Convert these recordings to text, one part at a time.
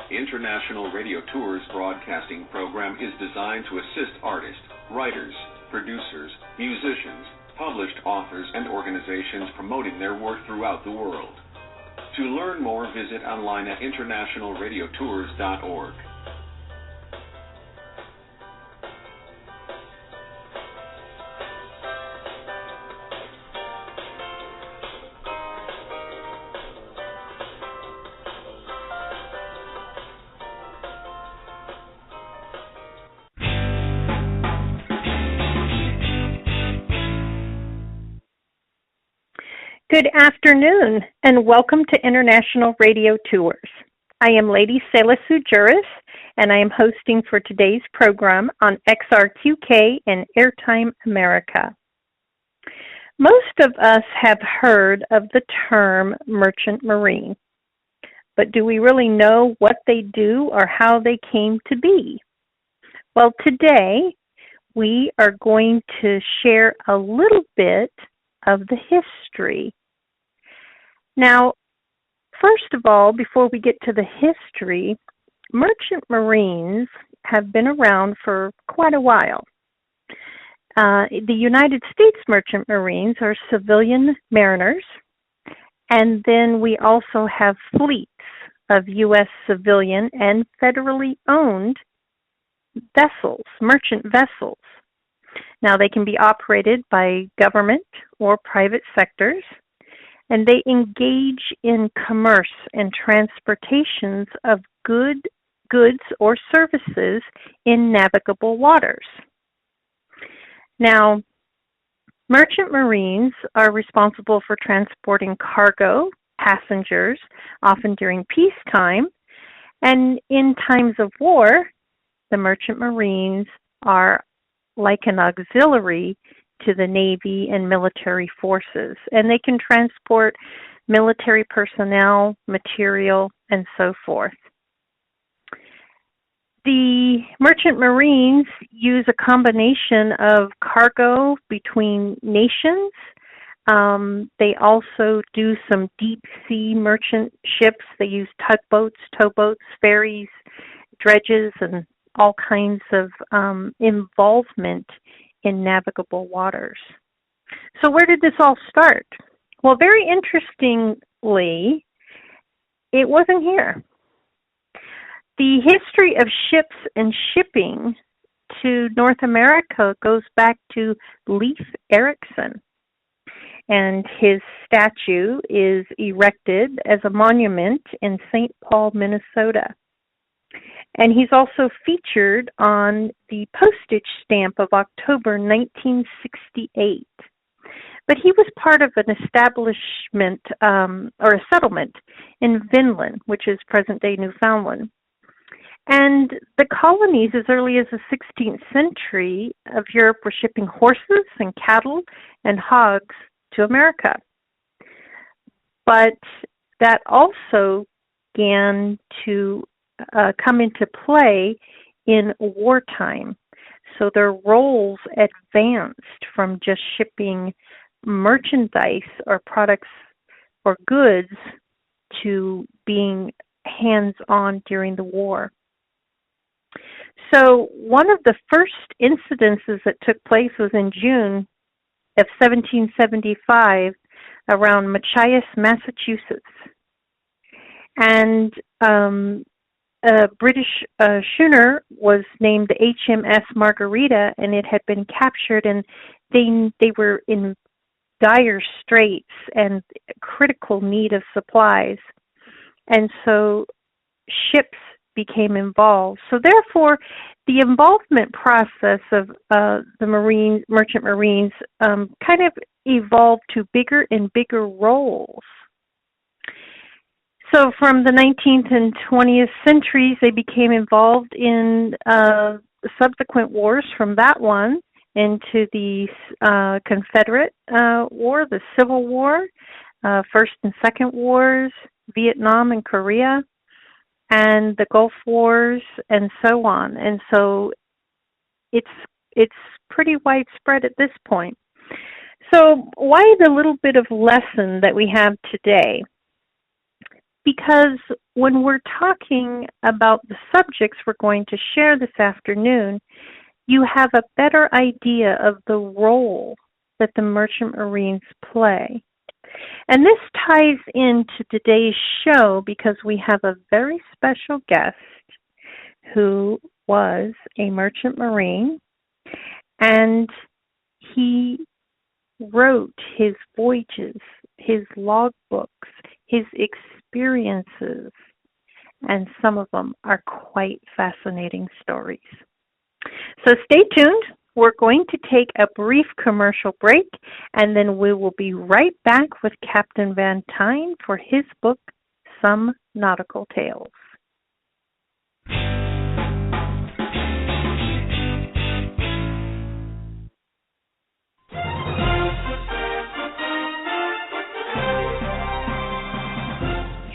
International Radio Tours broadcasting program is designed to assist artists, writers, producers, musicians, published authors, and organizations promoting their work throughout the world. To learn more, visit online at internationalradiotours.org. Good afternoon, and welcome to International Radio Tours. I am Lady Selasu Juris, and I am hosting for today's program on XRQK and Airtime America. Most of us have heard of the term merchant marine, but do we really know what they do or how they came to be? Well, today we are going to share a little bit of the history. Now, first of all, before we get to the history, merchant marines have been around for quite a while. The United States merchant marines are civilian mariners, and then we also have fleets of U.S. civilian and federally owned vessels, merchant vessels. Now, they can be operated by government or private sectors, and they engage in commerce and transportations of goods or services in navigable waters. Now, merchant marines are responsible for transporting cargo, passengers, often during peacetime, and in times of war, the merchant marines are like an auxiliary to the Navy and military forces, and they can transport military personnel, material, and so forth. The merchant marines use a combination of cargo between nations. They also do some deep sea merchant ships. They use tugboats, towboats, ferries, dredges, and all kinds of involvement in navigable waters. So where did this all start? Well, very interestingly, it wasn't here. The history of ships and shipping to North America goes back to Leif Erikson, and his statue is erected as a monument in St. Paul, Minnesota. And he's also featured on the postage stamp of October 1968. But he was part of an establishment or a settlement in Vinland, which is present-day Newfoundland. And the colonies, as early as the 16th century of Europe, were shipping horses and cattle and hogs to America. But that also began to come into play in wartime. So their roles advanced from just shipping merchandise or products or goods to being hands-on during the war. So one of the first incidences that took place was in June of 1775 around Machias, Massachusetts. And a British schooner was named the HMS Margarita, and it had been captured, and they were in dire straits and critical need of supplies. And so ships became involved. So therefore, the involvement process of the merchant marines kind of evolved to bigger and bigger roles. So from the 19th and 20th centuries, they became involved in subsequent wars from that one into the Confederate War, the Civil War, First and Second Wars, Vietnam and Korea, and the Gulf Wars, and so on. And so it's pretty widespread at this point. So why the little bit of lesson that we have today? Because when we're talking about the subjects we're going to share this afternoon, you have a better idea of the role that the Merchant Marines play. And this ties into today's show because we have a very special guest who was a Merchant Marine, and he wrote his voyages, his logbooks, his experiences, and some of them are quite fascinating stories. So stay tuned. We're going to take a brief commercial break, and then we will be right back with Captain Vantine for his book, Some Nautical Tales.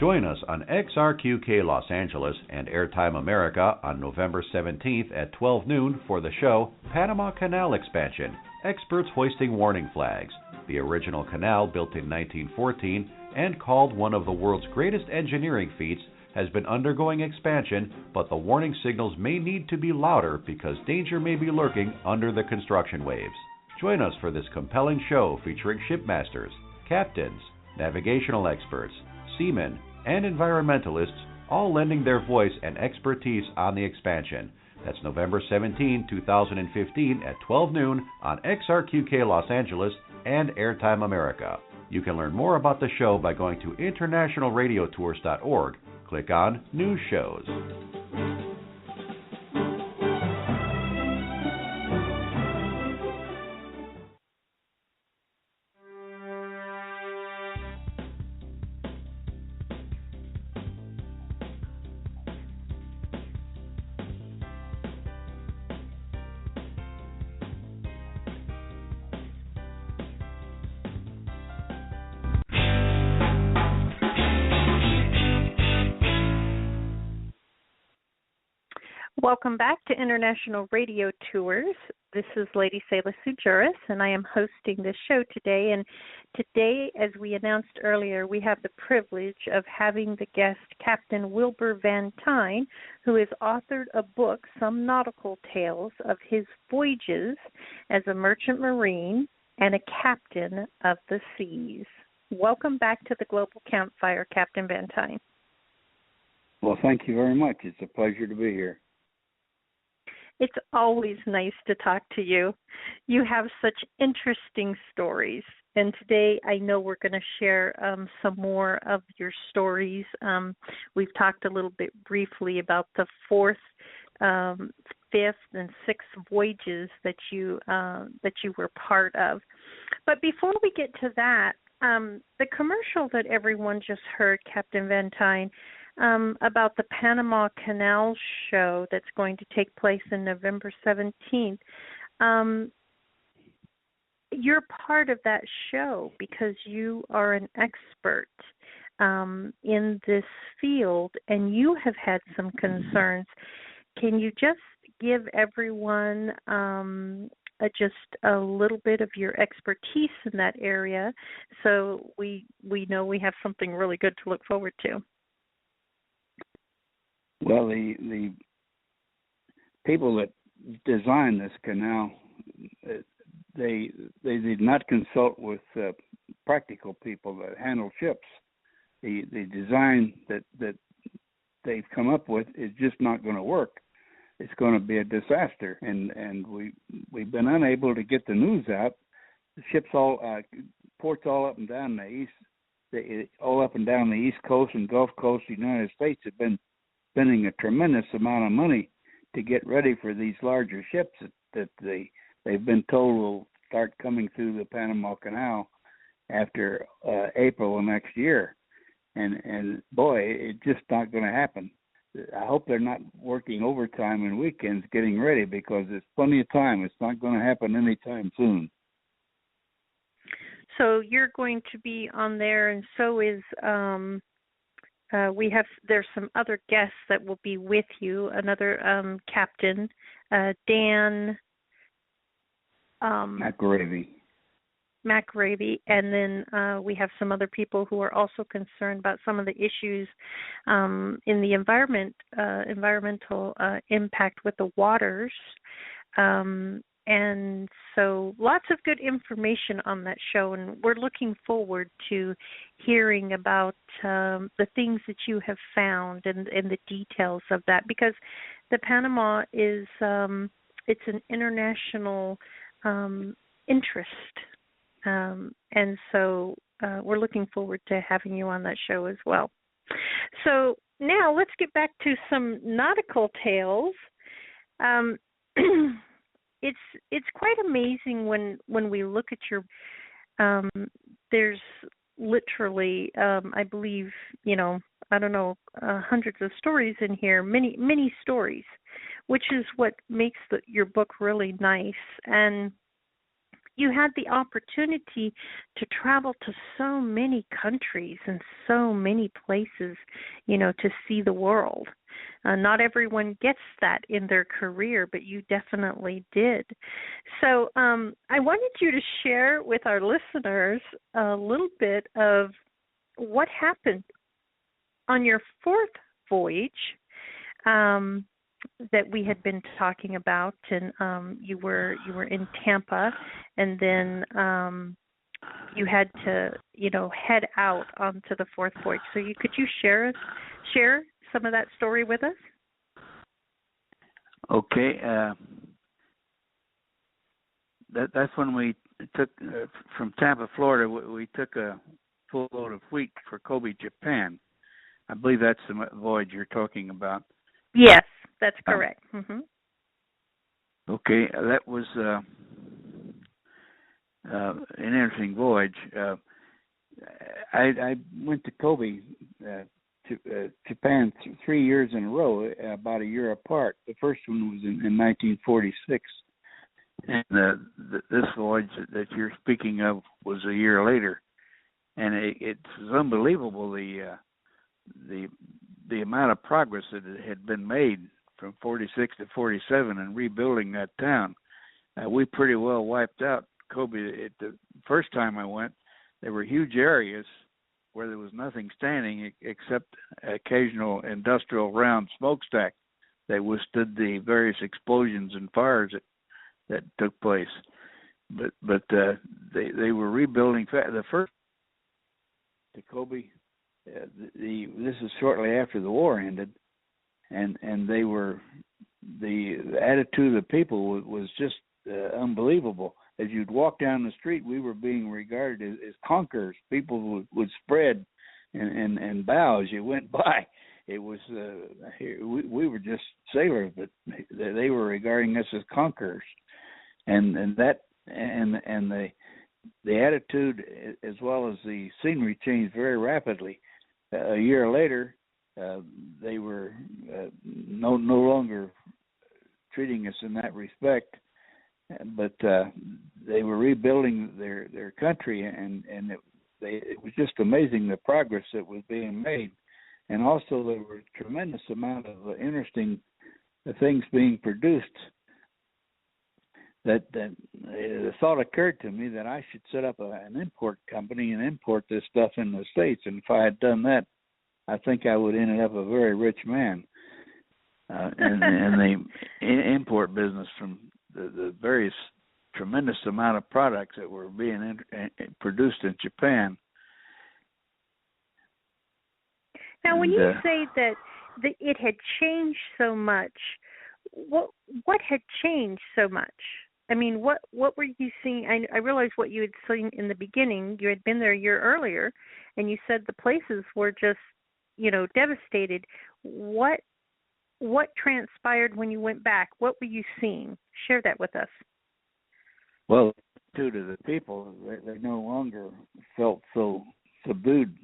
Join us on XRQK Los Angeles and Airtime America on November 17th at 12 noon for the show Panama Canal Expansion, Experts Hoisting Warning Flags. The original canal, built in 1914 and called one of the world's greatest engineering feats, has been undergoing expansion, but the warning signals may need to be louder because danger may be lurking under the construction waves. Join us for this compelling show featuring shipmasters, captains, navigational experts, seamen, and environmentalists, all lending their voice and expertise on the expansion. That's November 17, 2015 at 12 noon on XRQK Los Angeles and Airtime America. You can learn more about the show by going to internationalradiotours.org. Click on News Shows. Welcome back to International Radio Tours. This is Lady Sayla Sujuris, and I am hosting this show today. And today, as we announced earlier, we have the privilege of having the guest Captain Wilbur-Vantine, who has authored a book, Some Nautical Tales, of his voyages as a merchant marine and a captain of the seas. Welcome back to the Global Campfire, Captain Vantine. Well, thank you very much. It's a pleasure to be here. It's always nice to talk to you. You have such interesting stories. And today I know we're going to share some more of your stories. We've talked a little bit briefly about the fourth, fifth, and sixth voyages that you were part of. But before we get to that, the commercial that everyone just heard, Captain Vantine, about the Panama Canal show that's going to take place in November 17th. You're part of that show because you are an expert in this field, and you have had some concerns. Can you just give everyone just a little bit of your expertise in that area so we know we have something really good to look forward to? Well, the people that designed this canal, they did not consult with practical people that handle ships. The design that they've come up with is just not going to work. It's going to be a disaster, and we've been unable to get the news out. The ships ports all up and down the East Coast and Gulf Coast of the United States have been spending a tremendous amount of money to get ready for these larger ships that they've been told will start coming through the Panama Canal after April of next year. and boy, it's just not going to happen. I hope they're not working overtime and weekends getting ready, because there's plenty of time. It's not going to happen anytime soon. So you're going to be on there, and so is there's some other guests that will be with you. Another captain, Dan McGravy, and then we have some other people who are also concerned about some of the issues in the environmental impact with the waters. And so lots of good information on that show, and we're looking forward to hearing about the things that you have found and the details of that, because the Panama is it's an international interest. And so we're looking forward to having you on that show as well. So now let's get back to some nautical tales. It's quite amazing when we look at your. There's literally, I believe, I don't know, hundreds of stories in here, many stories, which is what makes your book really nice. And you had the opportunity to travel to so many countries and so many places, to see the world. Not everyone gets that in their career, but you definitely did. So I wanted you to share with our listeners a little bit of what happened on your fourth voyage that we had been talking about, and you were in Tampa, and then you had to head out onto the fourth voyage. So could you share some of that story with us? Okay, that's when we took from Tampa, Florida. We took a full load of wheat for Kobe, Japan. I believe that's the voyage you're talking about. Yes, that's correct. Mm-hmm. Okay, that was an interesting voyage. I went to Kobe, Japan, 3 years in a row, about a year apart. The first one was in 1946, and this voyage that you're speaking of was a year later. And it's unbelievable the amount of progress that had been made from 46 to 47 in rebuilding that town. We pretty well wiped out Kobe. The first time I went, there were huge areas where there was nothing standing except occasional industrial round smokestack that withstood the various explosions and fires that took place. But they were rebuilding the first to Kobe. This is shortly after the war ended, and the attitude of the people was just unbelievable. As you'd walk down the street, we were being regarded as conquerors. People would spread and bow as you went by. It was we were just sailors, but they were regarding us as conquerors, and the attitude as well as the scenery changed very rapidly. A year later, they were no longer treating us in that respect, but they were rebuilding their country, and it was just amazing the progress that was being made. And also there were a tremendous amount of interesting things being produced. That the thought occurred to me that I should set up an import company and import this stuff in the States. And if I had done that, I think I would have ended up a very rich man. And the import business from the various tremendous amount of products that were being produced in Japan. Now, when you say that it had changed so much, what had changed so much? I mean, what were you seeing? I realized what you had seen in the beginning. You had been there a year earlier, and you said the places were just, devastated. What transpired when you went back? What were you seeing? Share that with us. Well, due to the people, they no longer felt so subdued